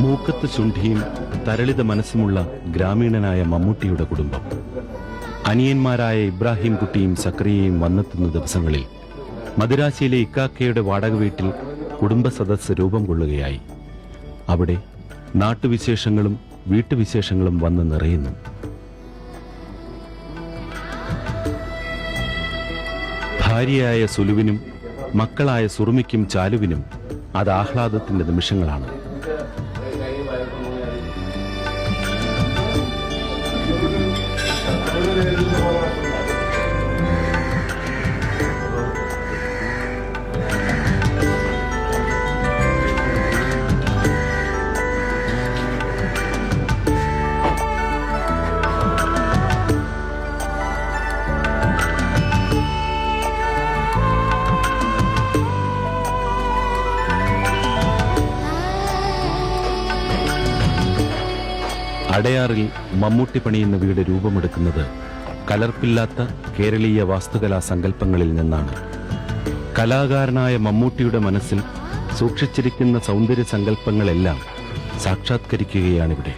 മൂക്കത്ത് ശുണ്ഠിയും തരളിത മനസ്സുമുള്ള ഗ്രാമീണനായ മമ്മൂട്ടിയുടെ കുടുംബം. അനിയന്മാരായ ഇബ്രാഹിം കുട്ടിയും സക്രിയയും വന്നെത്തുന്ന ദിവസങ്ങളിൽ മദിരാശിയിലെ ഇക്കാക്കയുടെ വാടക വീട്ടിൽ കുടുംബസദസ്സ് രൂപം കൊള്ളുകയായി. അവിടെ നാട്ടുവിശേഷങ്ങളും വീട്ടുവിശേഷങ്ങളും വന്ന് നിറയുന്നു. ഭാര്യയായ സുലുവിനും മക്കളായ സുറുമിക്കും ചാലുവിനും അത് ആഹ്ലാദത്തിന്റെ നിമിഷങ്ങളാണ്. അടയാറിൽ മമ്മൂട്ടി പണിയുന്ന വീട് രൂപമെടുക്കുന്നത് കലർപ്പില്ലാത്ത കേരളീയ വാസ്തുകലാ സങ്കല്പങ്ങളിൽ നിന്നാണ്. കലാകാരനായ മമ്മൂട്ടിയുടെ മനസ്സിൽ സൂക്ഷിച്ചിരിക്കുന്ന സൗന്ദര്യ സങ്കല്പങ്ങളെല്ലാം സാക്ഷാത്കരിക്കുകയാണിവിടെ.